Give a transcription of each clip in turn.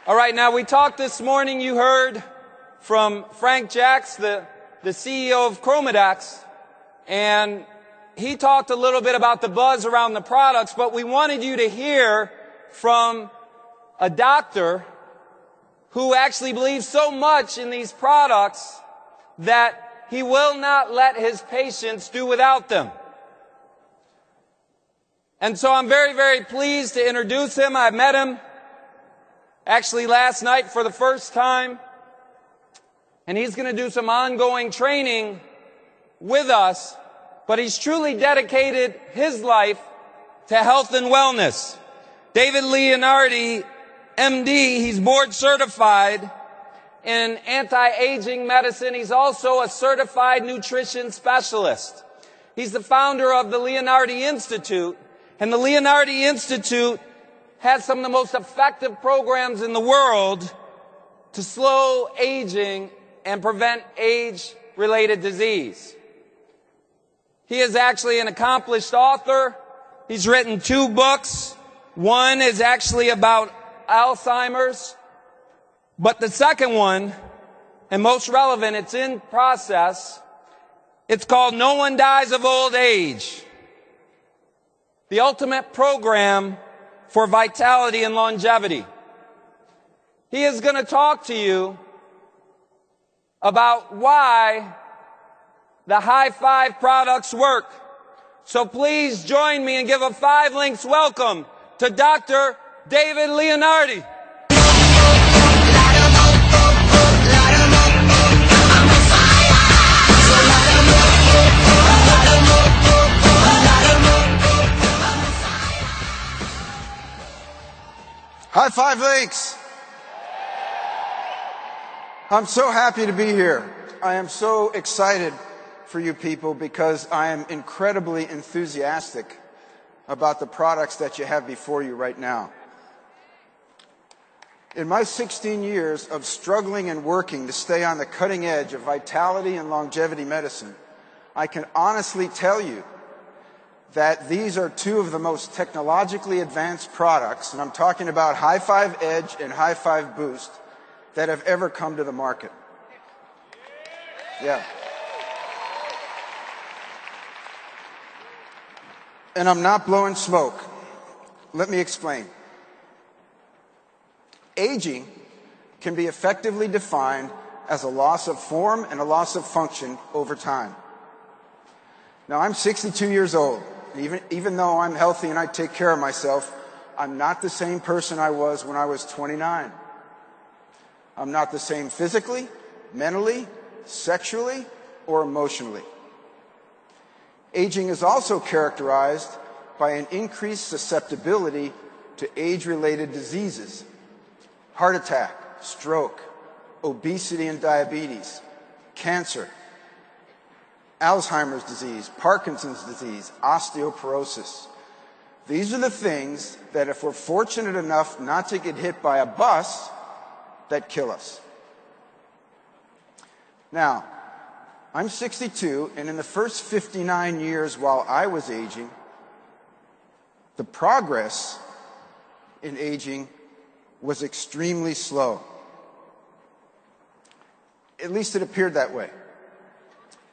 All right, now we talked this morning, you heard from Frank Jacks, the CEO of Chromadex, and he talked a little bit about the buzz around the products, but we wanted you to hear from a doctor who actually believes so much in these products that he will not let his patients do without them. And so I'm very, very pleased to introduce him. I met him actually last night for the first time, and he's going to do some ongoing training with us, but he's truly dedicated his life to health and wellness. David Leonardi, MD, he's board certified in anti-aging medicine. He's also a certified nutrition specialist. He's the founder of the Leonardi Institute, and the Leonardi Institute has some of the most effective programs in the world to slow aging and prevent age-related disease. He is actually an accomplished author. He's written 2 books. One is actually about Alzheimer's, but the second one, and most relevant, it's in process. It's called No One Dies of Old Age, the ultimate program for vitality and longevity. He is going to talk to you about why the Hi5 products work. So please join me and give a 5 links welcome to Dr. David Leonardi. Hi5 links. I'm so happy to be here. I am so excited for you people because I am incredibly enthusiastic about the products that you have before you right now. In my 16 years of struggling and working to stay on the cutting edge of vitality and longevity medicine, I can honestly tell you that these are 2 of the most technologically advanced products, and I'm talking about Hi5 Edge and Hi5 Boost, that have ever come to the market. Yeah. And I'm not blowing smoke. Let me explain. Aging can be effectively defined as a loss of form and a loss of function over time. Now, I'm 62 years old. Even though I'm healthy and I take care of myself, I'm not the same person I was when I was 29. I'm not the same physically, mentally, sexually, or emotionally. Aging is also characterized by an increased susceptibility to age-related diseases: heart attack, stroke, obesity and diabetes, cancer, Alzheimer's disease, Parkinson's disease, osteoporosis. These are the things that, if we're fortunate enough not to get hit by a bus, that kill us. Now, I'm 62, and in the first 59 years while I was aging, the progress in aging was extremely slow. At least it appeared that way.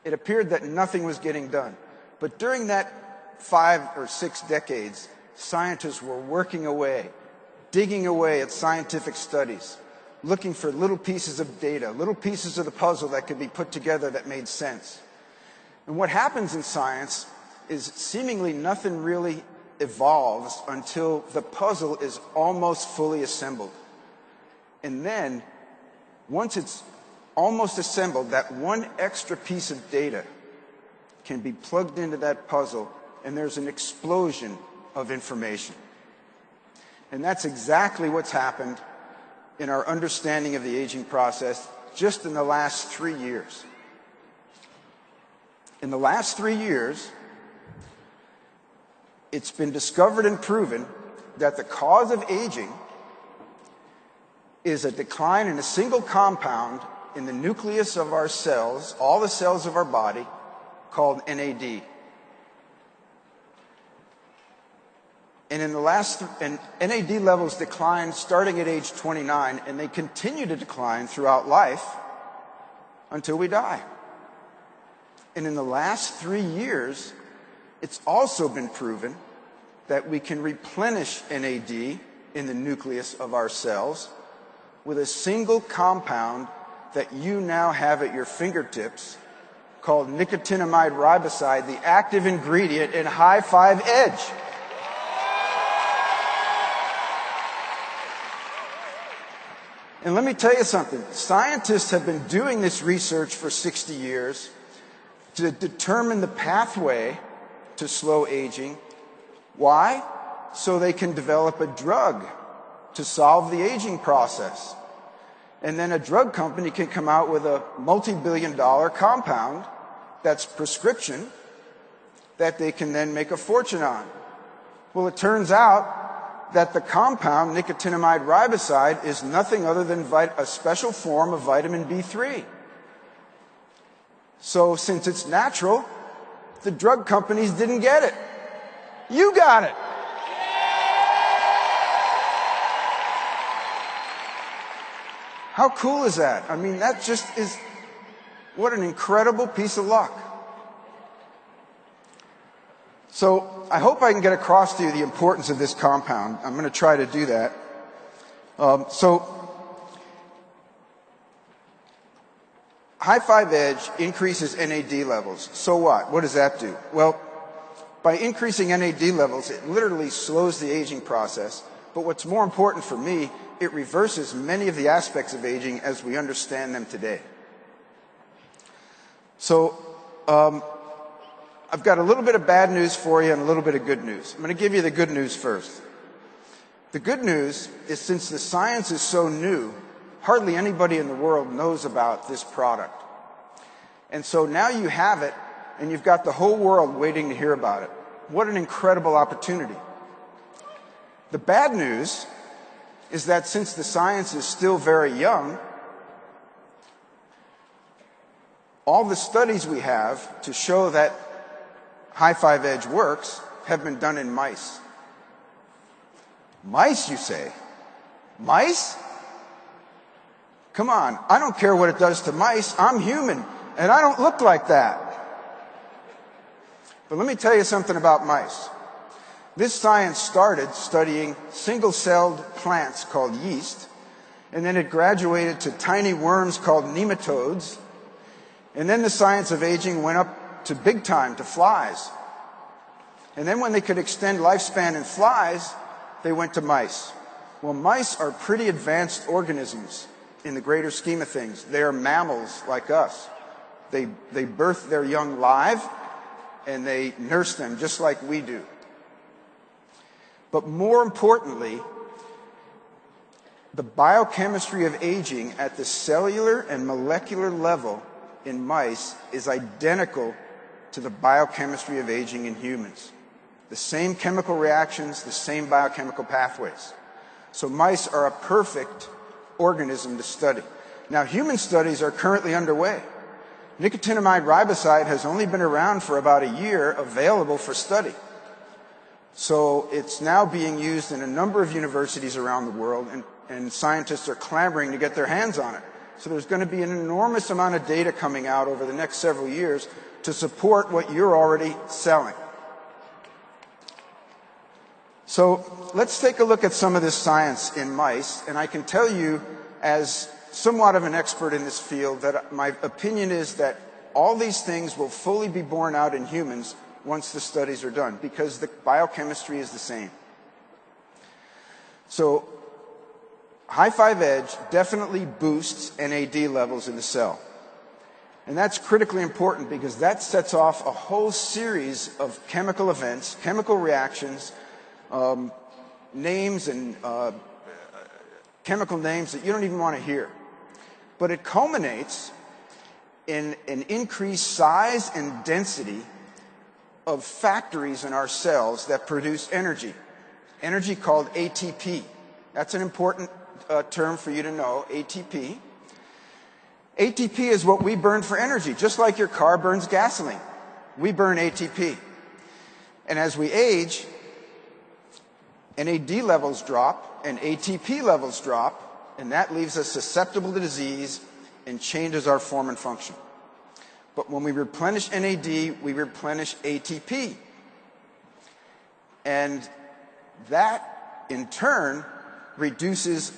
It appeared that nothing was getting done. But during that 5 or 6 decades, scientists were working away, digging away at scientific studies, looking for little pieces of data, little pieces of the puzzle that could be put together that made sense. And what happens in science is seemingly nothing really evolves until the puzzle is almost fully assembled. And then, once it's almost assembled, that one extra piece of data can be plugged into that puzzle, and there's an explosion of information. And that's exactly what's happened in our understanding of the aging process just in the last 3 years. In the last 3 years, it's been discovered and proven that the cause of aging is a decline in a single compound in the nucleus of our cells, all the cells of our body, called NAD. And in the and NAD levels decline starting at age 29, and they continue to decline throughout life until we die. And in the last 3 years, it's also been proven that we can replenish NAD in the nucleus of our cells with a single compound that you now have at your fingertips called nicotinamide riboside, the active ingredient in Hi5 Edge. And let me tell you something. Scientists have been doing this research for 60 years to determine the pathway to slow aging. Why? So they can develop a drug to solve the aging process. And then a drug company can come out with a multi-billion-dollar compound that's prescription that they can then make a fortune on. Well, it turns out that the compound, nicotinamide riboside, is nothing other than a special form of vitamin B3. So since it's natural, the drug companies didn't get it. You got it. How cool is that? I mean, that just is, what an incredible piece of luck. So I hope I can get across to you the importance of this compound. I'm going to try to do that. Hi5 Edge increases NAD levels. So what? What does that do? Well, by increasing NAD levels, it literally slows the aging process. But what's more important for me, it reverses many of the aspects of aging as we understand them today. So I've got a little bit of bad news for you and a little bit of good news. I'm going to give you the good news first. The good news is, since the science is so new, hardly anybody in the world knows about this product. And so now you have it, and you've got the whole world waiting to hear about it. What an incredible opportunity. The bad news is that since the science is still very young, all the studies we have to show that Hi5 Edge works have been done in mice. Mice, you say? Mice? Come on, I don't care what it does to mice. I'm human, and I don't look like that. But let me tell you something about mice. This science started studying single-celled plants called yeast, and then it graduated to tiny worms called nematodes, and then the science of aging went up to big time, to flies. And then when they could extend lifespan in flies, they went to mice. Well, mice are pretty advanced organisms in the greater scheme of things. They are mammals like us. They birth their young live, and they nurse them just like we do. But more importantly, the biochemistry of aging at the cellular and molecular level in mice is identical to the biochemistry of aging in humans. The same chemical reactions, the same biochemical pathways. So mice are a perfect organism to study. Now, human studies are currently underway. Nicotinamide riboside has only been around for about a year, available for study. So it's now being used in a number of universities around the world, and scientists are clamoring to get their hands on it. So there's going to be an enormous amount of data coming out over the next several years to support what you're already selling. So let's take a look at some of this science in mice, and I can tell you, as somewhat of an expert in this field, that my opinion is that all these things will fully be borne out in humans once the studies are done, because the biochemistry is the same. So Hi5 Edge definitely boosts NAD levels in the cell. And that's critically important because that sets off a whole series of chemical events, chemical reactions, names and chemical names that you don't even want to hear. But it culminates in an increased size and density of factories in our cells that produce energy called ATP. That's an important term for you to know, ATP. ATP is what we burn for energy, just like your car burns gasoline. We burn ATP. And as we age, NAD levels drop and ATP levels drop, and that leaves us susceptible to disease and changes our form and function. But when we replenish NAD, we replenish ATP. And that, in turn, reduces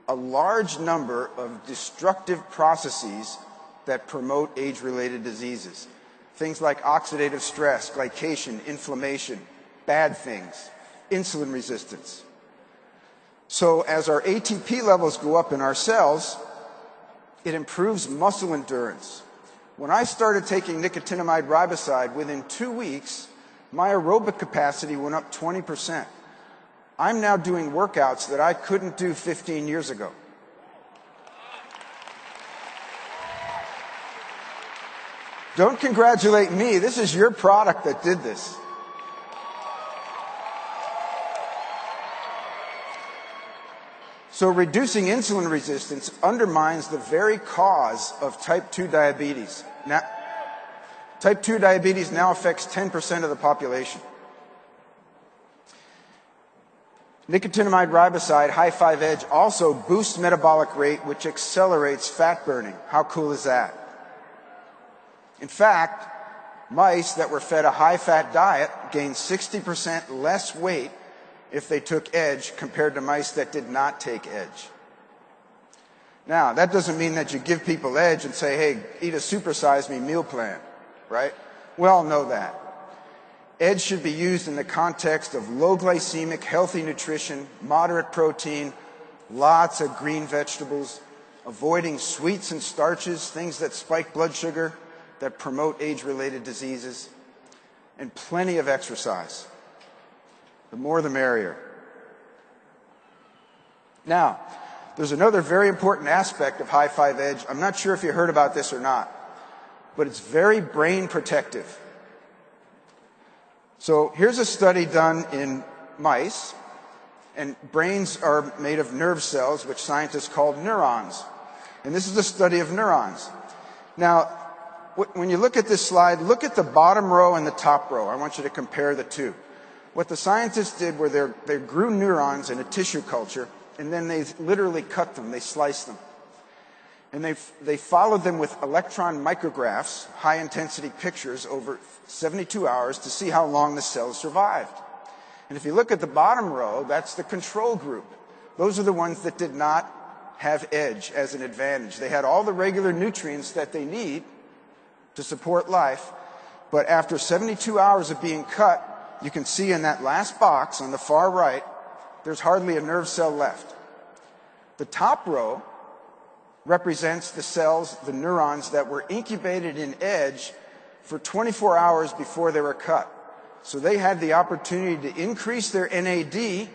a large number of destructive processes that promote age-related diseases. Things like oxidative stress, glycation, inflammation, bad things, insulin resistance. So as our ATP levels go up in our cells, it improves muscle endurance. When I started taking nicotinamide riboside, within 2 weeks, my aerobic capacity went up 20%. I'm now doing workouts that I couldn't do 15 years ago. Don't congratulate me. This is your product that did this. So reducing insulin resistance undermines the very cause of type 2 diabetes. Now, type 2 diabetes now affects 10% of the population. Nicotinamide riboside, Hi5 Edge, also boosts metabolic rate, which accelerates fat burning. How cool is that? In fact, mice that were fed a high-fat diet gained 60% less weight if they took Edge compared to mice that did not take Edge. Now, that doesn't mean that you give people Edge and say, hey, eat a supersize me meal plan, right? We all know that. Edge should be used in the context of low glycemic, healthy nutrition, moderate protein, lots of green vegetables, avoiding sweets and starches, things that spike blood sugar, that promote age-related diseases, and plenty of exercise. The more the merrier. Now, there's another very important aspect of Hi5 Edge. I'm not sure if you heard about this or not, but it's very brain protective. So here's a study done in mice, and brains are made of nerve cells, which scientists call neurons. And this is a study of neurons. Now, when you look at this slide, look at the bottom row and the top row. I want you to compare the two. What the scientists did were they grew neurons in a tissue culture, and then they literally cut them, they sliced them. And they followed them with electron micrographs, high-intensity pictures, over 72 hours to see how long the cells survived. And if you look at the bottom row, that's the control group. Those are the ones that did not have Edge as an advantage. They had all the regular nutrients that they need to support life, but after 72 hours of being cut, you can see in that last box on the far right, there's hardly a nerve cell left. The top row represents the cells, the neurons that were incubated in Edge for 24 hours before they were cut. So they had the opportunity to increase their NAD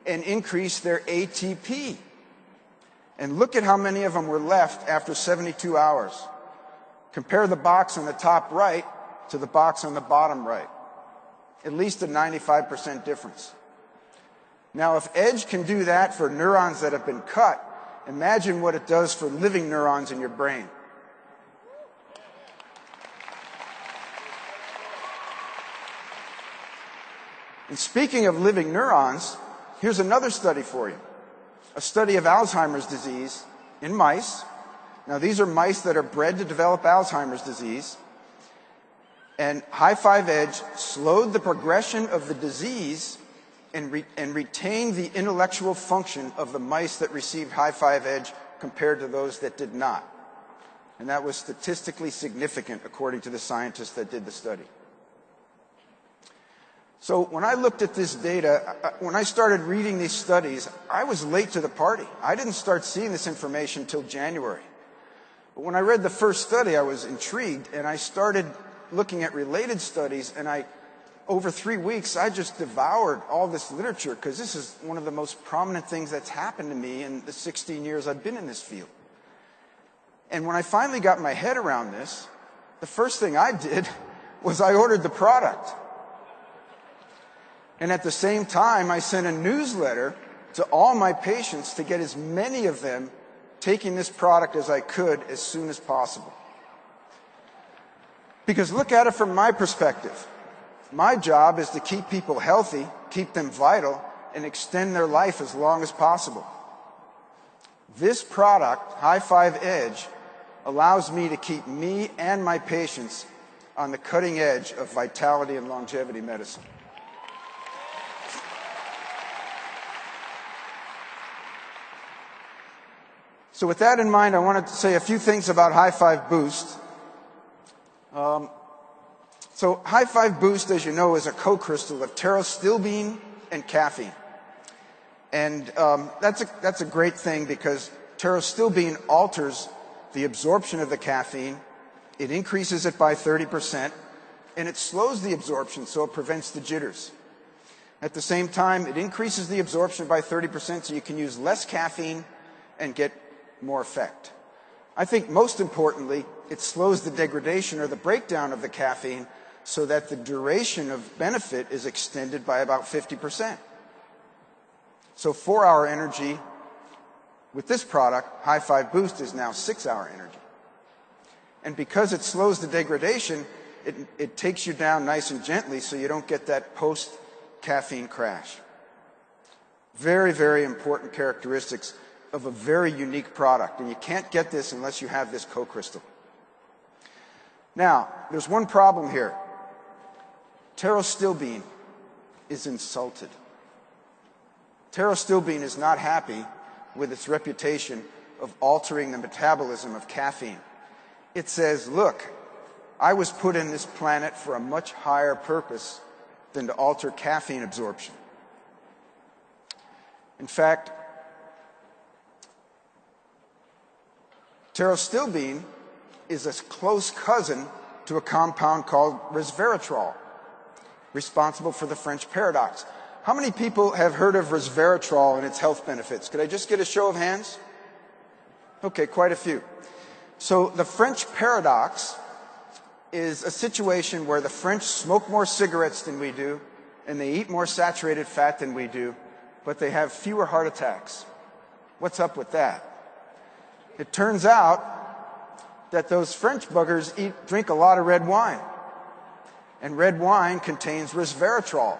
and increase their ATP. And look at how many of them were left after 72 hours. Compare the box on the top right to the box on the bottom right. At least a 95% difference. Now, if Edge can do that for neurons that have been cut, imagine what it does for living neurons in your brain. And speaking of living neurons, here's another study for you. A study of Alzheimer's disease in mice. Now, these are mice that are bred to develop Alzheimer's disease. And Hi5 Edge slowed the progression of the disease and retained the intellectual function of the mice that received Hi5 Edge compared to those that did not. And that was statistically significant, according to the scientists that did the study. So when I looked at this data, when I started reading these studies, I was late to the party. I didn't start seeing this information until January. But when I read the first study, I was intrigued, and I started looking at related studies, and over 3 weeks, I just devoured all this literature, because this is one of the most prominent things that's happened to me in the 16 years I've been in this field. And when I finally got my head around this, the first thing I did was I ordered the product. And at the same time, I sent a newsletter to all my patients to get as many of them taking this product as I could as soon as possible. Because look at it from my perspective. My job is to keep people healthy, keep them vital, and extend their life as long as possible. This product, Hi5 Edge, allows me to keep me and my patients on the cutting edge of vitality and longevity medicine. So with that in mind, I wanted to say a few things about Hi5 Boost. So Hi5 Boost, as you know, is a co-crystal of pterostilbene and caffeine. And that's a great thing because pterostilbene alters the absorption of the caffeine. It increases it by 30%, and it slows the absorption so it prevents the jitters. At the same time, it increases the absorption by 30% so you can use less caffeine and get more effect. I think most importantly, it slows the degradation or the breakdown of the caffeine so that the duration of benefit is extended by about 50%. So 4-hour energy with this product, Hi5 Boost, is now 6-hour energy. And because it slows the degradation, it takes you down nice and gently so you don't get that post-caffeine crash. Very, very important characteristics of a very unique product, and you can't get this unless you have this co-crystal. Now, there's one problem here. Pterostilbene is insulted. Pterostilbene is not happy with its reputation of altering the metabolism of caffeine. It says, look, I was put in this planet for a much higher purpose than to alter caffeine absorption. In fact, pterostilbene is a close cousin to a compound called resveratrol, responsible for the French paradox. How many people have heard of resveratrol and its health benefits? Could I just get a show of hands? Okay, quite a few. So the French paradox is a situation where the French smoke more cigarettes than we do, and they eat more saturated fat than we do, but they have fewer heart attacks. What's up with that? It turns out that those French buggers drink a lot of red wine. And red wine contains resveratrol.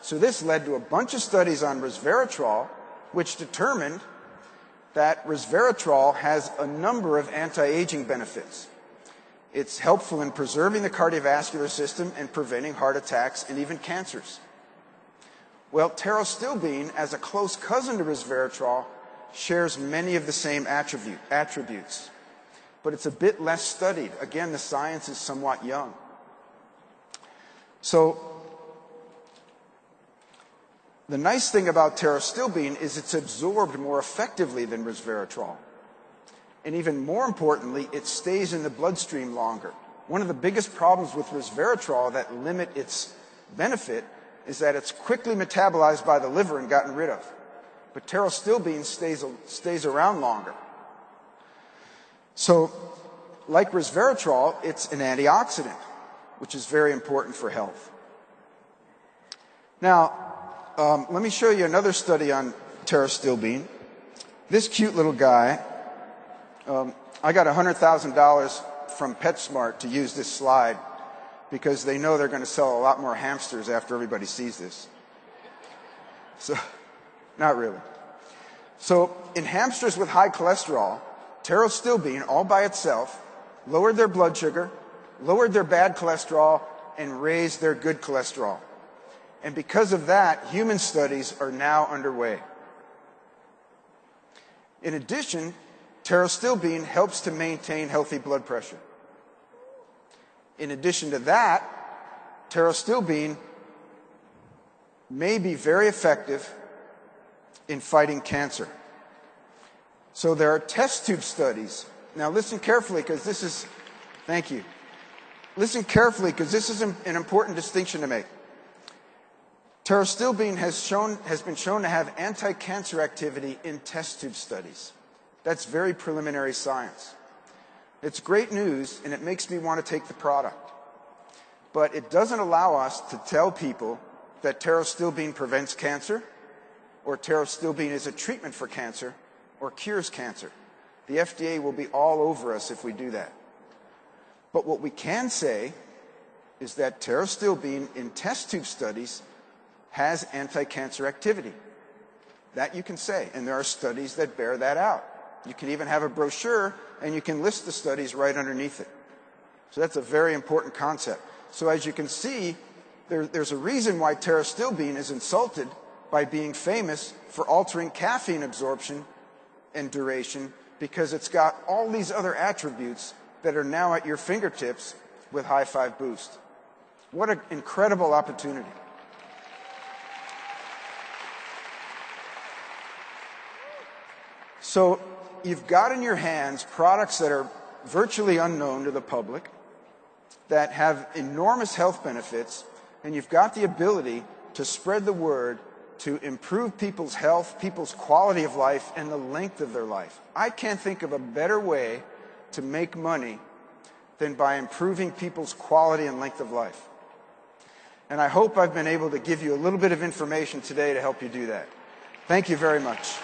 So this led to a bunch of studies on resveratrol, which determined that resveratrol has a number of anti-aging benefits. It's helpful in preserving the cardiovascular system and preventing heart attacks and even cancers. Well, pterostilbene, as a close cousin to resveratrol, shares many of the same attributes, but it's a bit less studied. Again, the science is somewhat young. So the nice thing about pterostilbene is it's absorbed more effectively than resveratrol. And even more importantly, it stays in the bloodstream longer. One of the biggest problems with resveratrol that limit its benefit is that it's quickly metabolized by the liver and gotten rid of. But pterostilbene stays around longer. So, like resveratrol, it's an antioxidant, which is very important for health. Now, let me show you another study on pterostilbene. This cute little guy, I got $100,000 from PetSmart to use this slide because they know they're going to sell a lot more hamsters after everybody sees this. So, not really. So, in hamsters with high cholesterol, pterostilbene, all by itself, lowered their blood sugar, lowered their bad cholesterol, and raised their good cholesterol. And because of that, human studies are now underway. In addition, pterostilbene helps to maintain healthy blood pressure. In addition to that, pterostilbene may be very effective in fighting cancer. So there are test tube studies. Now listen carefully because this is, thank you. Listen carefully because this is an important distinction to make. Pterostilbene has been shown to have anti-cancer activity in test tube studies. That's very preliminary science. It's great news, and it makes me want to take the product. But it doesn't allow us to tell people that pterostilbene prevents cancer, or pterostilbene is a treatment for cancer, or cures cancer. The FDA will be all over us if we do that. But what we can say is that pterostilbene in test tube studies has anti-cancer activity. That you can say, and there are studies that bear that out. You can even have a brochure, and you can list the studies right underneath it. So that's a very important concept. So as you can see, there's a reason why pterostilbene is insulted by being famous for altering caffeine absorption and duration, because it's got all these other attributes that are now at your fingertips with Hi5 Boost. What an incredible opportunity. So you've got in your hands products that are virtually unknown to the public, that have enormous health benefits, and you've got the ability to spread the word to improve people's health, people's quality of life, and the length of their life. I can't think of a better way to make money than by improving people's quality and length of life. And I hope I've been able to give you a little bit of information today to help you do that. Thank you very much.